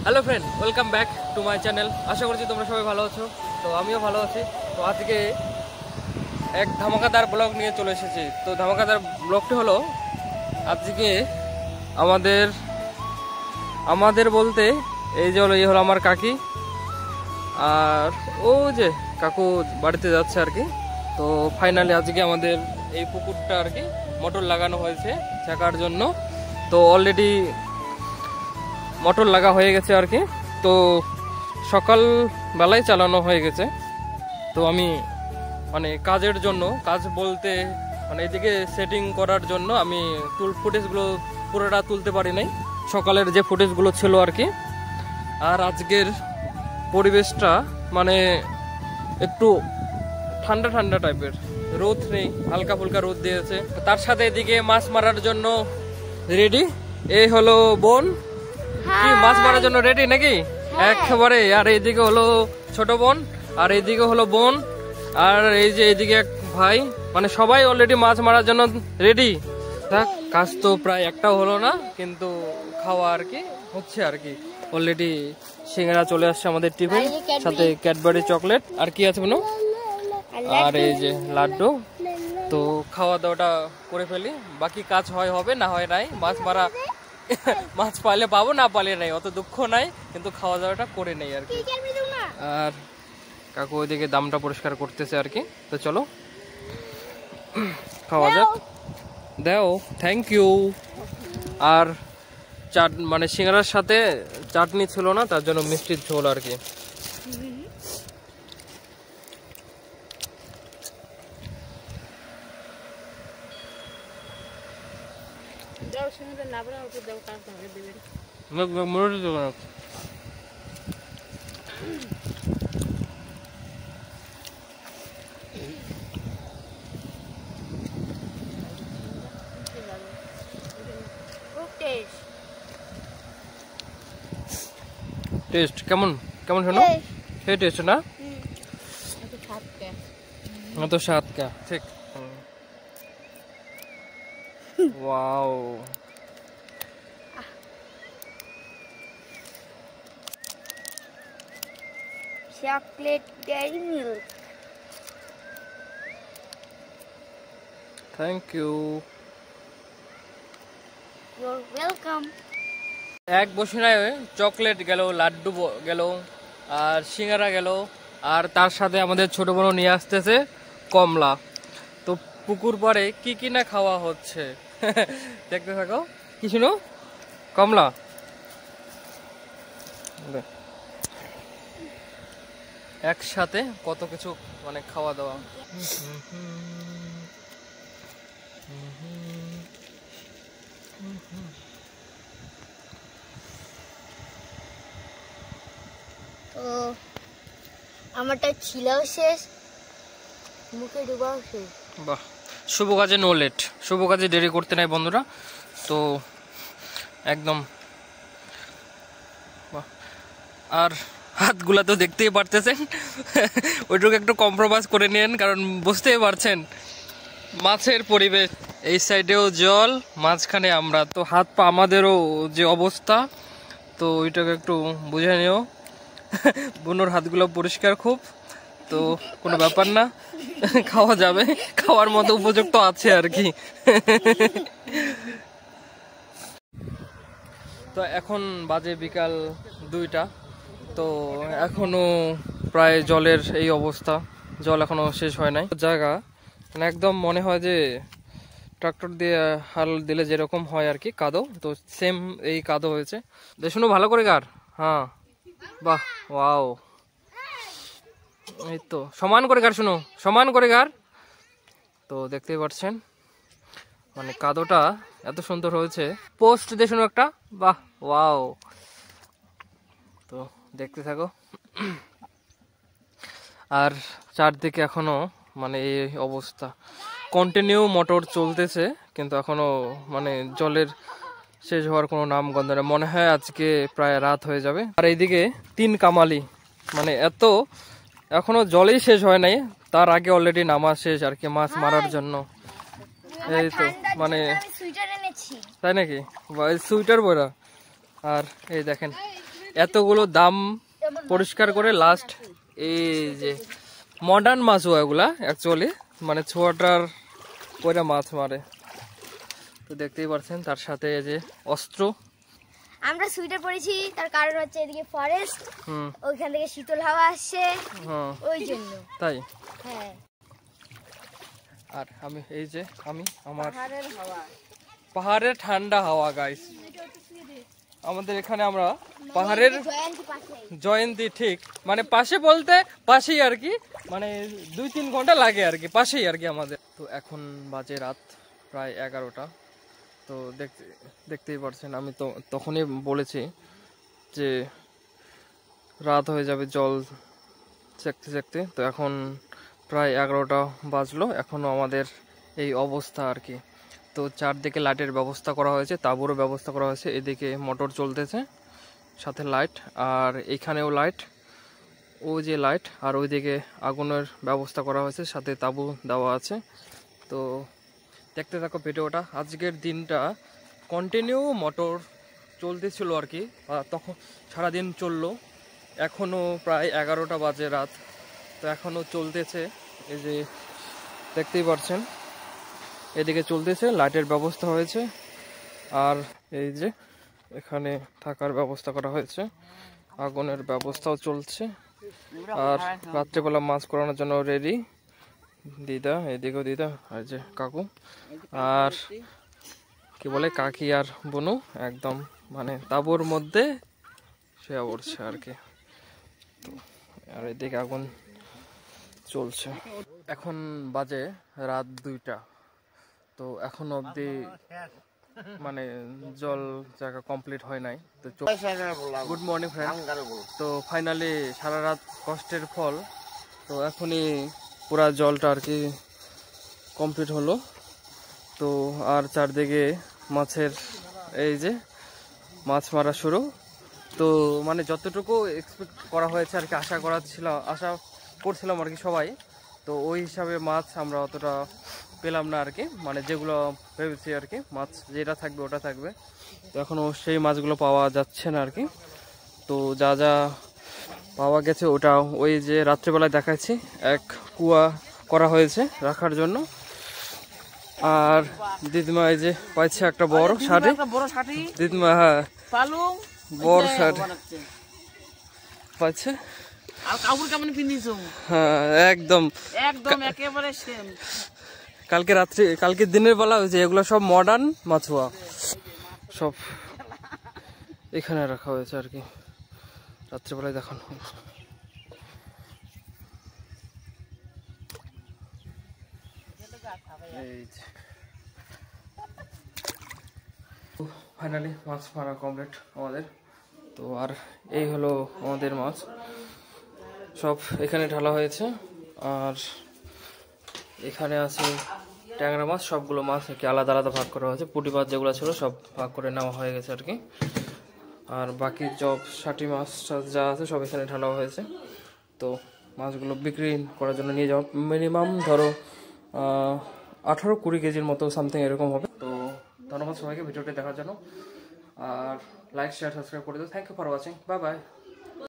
Hello friend, welcome back to my channel. আশা করছি তোমরা সবাই ভালো আছো। তো আমিও ভালো আছি। তো আজকে এক ধামাকাদার ব্লগ নিয়ে চলে এসেছি। তো ধামাকাদার ব্লগটি হলো আজকে আমাদের বলতে এই হলো আমার কাকি, আর ও যে কাকু বাড়িতে যাচ্ছে আর কি। তো ফাইনালি আজকে আমাদের এই পুকুরটা আর কি মোটর লাগানো হয়েছে চাকার জন্য। তো অলরেডি মোটর লাগা হয়ে গেছে আর কি। তো সকাল বেলায় চালানো হয়ে গেছে। তো আমি মানে কাজের জন্য, কাজ বলতে মানে এদিকে সেটিং করার জন্য আমি ফুটেজগুলো পুরোটা তুলতে পারি নাই, সকালের যে ফুটেজগুলো ছিল আর কি। আর আজকের পরিবেশটা মানে একটু ঠান্ডা ঠান্ডা টাইপের, রোদ নেই, হালকা ফুলকা রোদ দিয়েছে। তার সাথে এদিকে মাছ মারার জন্য রেডি। এই হলো বোন, কি মাছ মারার জন্য রেডি নাকি একেবারে। আর এইদিকে হলো ছোট বোন, আর এইদিকে হলো বোন, আর এই যে এইদিকে এক ভাই, মানে সবাই অলরেডি মাছ মারার জন্য রেডি। দেখ, কাজ তো প্রায় একটাও হলো না, কিন্তু খাওয়া আর কি হচ্ছে আর কি। অলরেডি সিঙ্গারা চলে আসছে আমাদের টিফিন, সাথে ক্যাডবেরি চকলেট, আর কি আছে বলো, আর এই যে লাড্ডু। তো খাওয়া দাওয়াটা করে ফেলি, বাকি কাজ হয় হবে, না হয় নাই। মাছ মারা মাছ পাইলে পাবো, না পাইলে নাই, অত দুঃখ নাই, কিন্তু খাওয়া দাওয়াটা করে নেই আর কি। আর কাকু ওইদিকে দামটা পরিষ্কার করতেছে আর কি। তো চলো খাওয়া যাক। দাও, থ্যাংক ইউ। আর মানে সিঙ্গারার সাথে চাটনি ছিল না, তার জন্য মিষ্টির ঝোল আর কি। টেস্ট কেমন কেমন শোনো, সেই টেস্ট না, তো স্বাদ কা ঠিক। Wow, chocolate dairy milk. Thank you. You're welcome. এক বসিনায় চকলেট গেল, লাড্ডু গেল, আর সিঙ্গারা গেল, আর তার সাথে আমাদের ছোট বড় নিয়ে আসতেছে কমলা। তো পুকুর পাড়ে কি কি না খাওয়া হচ্ছে দেখতে থাকো। কি শুনো, কমলা একসাথে কত কিছু মানে খাওয়া দাওয়া। তো আমারটা ছিলাও শেষ, মুখে ডুবাও শেষ। বাহ, শুভ কাজে নো লেট, শুভ কাজে দেরি করতে নাই বন্ধুরা। তো একদম বাহ। আর হাতগুলা তো দেখতেই পারতেছেন, ওইটুকু একটু কম্প্রোমাইজ করে নিন, কারণ বুঝতেই পারছেন মাছের পরিবেশ। এই সাইডেও জল, মাঝখানে আমরা, তো হাত পা আমাদেরও যে অবস্থা, তো ওইটাকে একটু বুঝে নিও। বুনোর হাতগুলো পরিষ্কার খুব, তো কোনো ব্যাপার না, খাওয়া যাবে, খাওয়ার মতো উপযুক্ত আছে আর কি। তো এখন বাজে বিকাল 2টা। তো এখনো প্রায় জলের এই অবস্থা, জল এখনো শেষ হয় নাই। জায়গা মানে একদম মনে হয় যে ট্রাক্টর দিয়ে হাল দিলে যেরকম হয় আর কি কাদো, তো সেম এই কাদো হয়েছে। শুনো ভালো করে গার, হ্যাঁ বাহ, ওয়াও, এই তো সমান করে গার, শুনো সমান করে গার। তো দেখতেই পাচ্ছেন মানে কাদোটা এত সুন্দর হয়েছে। পোস্ট দিয়ে শুনো একটা, বাহ ওয়াও। তো দেখতে থাকো। আর চারদিকে এখনো মানে এই অবস্থা, কন্টিনিউ মোটর চলতেছে, কিন্তু এখনো মানে জলের শেষ হওয়ার কোনো নাম গন্ধ নেই। মনে হয় আজকে প্রায় রাত হয়ে যাবে। আর এইদিকে 3 কামালি, মানে এত এখনো জলেই শেষ হয় নাই, তার আগে অলরেডি নামা শেষ আর কি মাছ মারার জন্য। এই তো মানে তাই নাকি, সোয়েটার পরা। আর এই দেখেন এতগুলো দাম পরিষ্কার করে লাস্ট এই যে মডার্ন মাছ ওগুলা অ্যাকচুয়ালি মানে ছোয়াটার কইরা মাছ মারে। তো দেখতেই পাচ্ছেন তার সাথে এই যে অস্ত্র। আমরা সুইটার পরেছি তার কারণ হচ্ছে এদিকে ফরেস্ট, ওইখান থেকে শীতল হাওয়া আসছে ওই জন্য। তাই হ্যাঁ। আর আমি এই যে আমার পাহাড়ের ঠান্ডা হাওয়া গাইস। আমাদের এখানে আমরা পাহাড়ের জয়ন্তী ঠিক মানে পাশে বলতে পাশেই আর কি, মানে 2-3 ঘন্টা লাগে আর কি, পাশেই আর কি আমাদের। তো এখন বাজে রাত প্রায় 11টা। তো দেখতেই পারছেন আমি তো তখনই বলেছি যে রাত হয়ে যাবে জল চেকতে চেকতে। তো এখন প্রায় 11টা বাজলো, এখনো আমাদের এই অবস্থা আর কি। তো চারদিকে লাইটের ব্যবস্থা করা হয়েছে, তাঁবুরও ব্যবস্থা করা হয়েছে। এদিকে মোটর চলতেছে সাথে লাইট, আর এখানেও লাইট, ওই যে লাইট, আর ওইদিকে আগুনের ব্যবস্থা করা হয়েছে, সাথে তাঁবু দেওয়া আছে। তো দেখতে থাকো ভিডিওটা। আজকের দিনটা কন্টিনিউ মোটর চলতেছিল আর কি, তখন সারাদিন চললো। এখনও প্রায় 11টা বাজে রাত, তো এখনও চলতেছে। এই যে দেখতেই পাচ্ছেন এদিকে চলতেছে, লাইটের ব্যবস্থা হয়েছে, আর এই যে এখানে থাকার ব্যবস্থা করা হয়েছে, আগুনের ব্যবস্থাও চলছে। আর রাত্রেবেলা মাছ করানোর জন্য রেডি দিদা, এদিকেও দিদা, আর যে কাকু আর কি বলে কাকি আর বনু একদম মানে তাঁবুর মধ্যে শুয়ে পড়ছে আর কি। তো আর এদিকে আগুন চলছে। এখন বাজে রাত 2টা। তো এখন অবধি মানে জল জায়গা কমপ্লিট হয় নাই। তো গুড মর্নিং ফ্রেন্ড। তো ফাইনালি সারা রাত কষ্টের ফল, তো এখনই পুরা জলটা আর কি কমপ্লিট হলো। তো আর চারদিকে মাছের এই যে মাছ মারা শুরু। তো মানে যতটুকু এক্সপেক্ট করা হয়েছে আর কি, আশা করছিলাম আর কি সবাই, তো ওই হিসাবে মাছ আমরা অতটা পেলাম না আর কি, মানে যেগুলো ভেবেছি আর কি মাছ যেটা থাকবে ওটা থাকবে। তো এখনও সেই মাছগুলো পাওয়া যাচ্ছে না আর কি। তো যা যা পাওয়া গেছে ওটা ওই যে রাত্রেবেলায় দেখাচ্ছি, এক কুয়া করা হয়েছে রাখার জন্য। আর দিদিমা এই যে পাইছে একটা বড় শাড়ি, দিদিমা হ্যাঁ বড় শাড়ি পাইছে। আর কাপড় কেমন পিন্দিছো? হ্যাঁ একদম একদম একেবারে সেম। কালকে দিনের বেলা হয়েছে, এগুলো সব মডার্ন মাছুয়া সব এখানে রাখা হয়েছে আর কি, রাত্রেবেলায় দেখানো হয়েছে। ফাইনালি মাছ মারা কমপ্লিট আমাদের। তো আর এই হলো আমাদের মাছ, সব এখানে ঢালা হয়েছে। আর এখানে আছে ট্যাংরা মাছ, সবগুলো মাছ আর কি আলাদা আলাদা ভাগ করা হয়েছে। পুঁটি মাছ যেগুলো ছিল সব ভাগ করে নেওয়া হয়ে গেছে আর কি। আর বাকি সব 60 মাছ যা আছে সব এখানে ঢালা হয়েছে। তো মাছগুলো বিক্রি করার জন্য নিয়ে যাওয়া মিনিমাম ধরো 18-20 কেজির মতো সামথিং এরকম হবে। তো ধন্যবাদ সবাইকে ভিডিওটি দেখার জন্য, আর লাইক শেয়ার সাবস্ক্রাইব করে দিও। Thank you for watching, bye by.